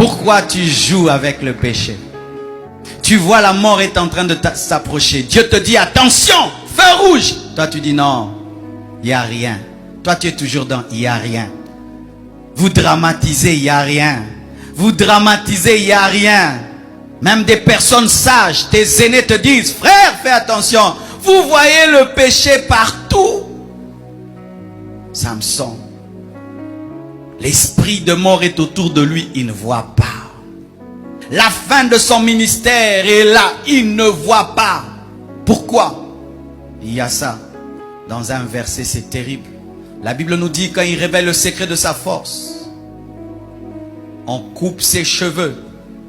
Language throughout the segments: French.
Pourquoi tu joues avec le péché? Tu vois la mort est en train de s'approcher. Dieu te dit attention, feu rouge. Toi tu dis non, il n'y a rien. Toi tu es toujours dans il n'y a rien. Vous dramatisez, il n'y a rien. Vous dramatisez, il n'y a rien. Même des personnes sages, tes aînés te disent, frère, fais attention. Vous voyez le péché partout. Samson, l'esprit de mort est autour de lui, il ne voit pas. La fin de son ministère est là, il ne voit pas. Pourquoi? Il y a ça dans un verset, c'est terrible. La Bible nous dit quand il révèle le secret de sa force, on coupe ses cheveux.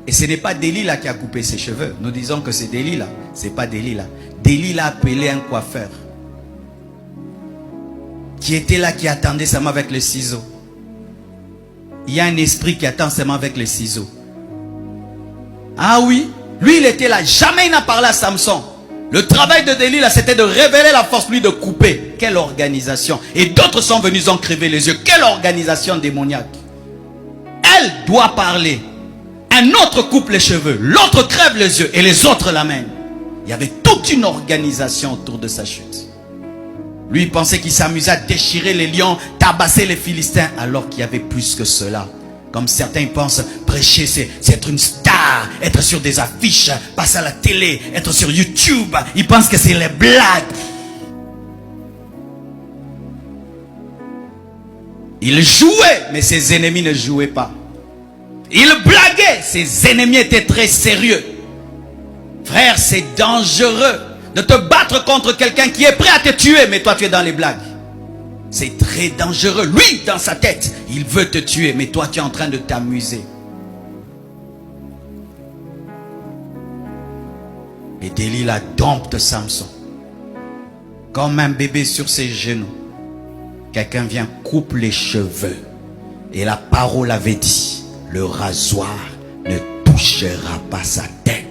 Et ce n'est pas Delilah qui a coupé ses cheveux. Nous disons que c'est Delilah. Ce n'est pas Delilah. Delilah a appelé un coiffeur qui était là, qui attendait seulement avec le ciseau. Il y a un esprit qui attend seulement avec le ciseau. Ah oui, lui il était là. Jamais il n'a parlé à Samson. Le travail de Delilah, c'était de révéler la force, lui de couper. Quelle organisation. Et d'autres sont venus, ils ont crevé les yeux. Quelle organisation démoniaque. Elle doit parler. Un autre coupe les cheveux, l'autre crève les yeux et les autres l'amènent. Il y avait toute une organisation autour de sa chute. Lui, il pensait qu'il s'amusait à déchirer les lions, tabasser les Philistins, alors qu'il y avait plus que cela. Comme certains pensent, prêcher, c'est être une star, être sur des affiches, passer à la télé, être sur YouTube. Ils pensent que c'est les blagues. Il jouait, mais ses ennemis ne jouaient pas. Il blaguait, ses ennemis étaient très sérieux. Frère, c'est dangereux de te battre contre quelqu'un qui est prêt à te tuer, mais toi tu es dans les blagues. C'est très dangereux. Lui, dans sa tête, il veut te tuer, mais toi tu es en train de t'amuser. Et Delilah dompte Samson. Comme un bébé sur ses genoux. Quelqu'un vient, coupe les cheveux. Et la parole avait dit, le rasoir ne touchera pas sa tête.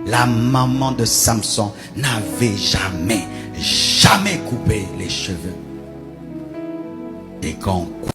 La maman de Samson n'avait jamais coupé les cheveux. Et quand on coupe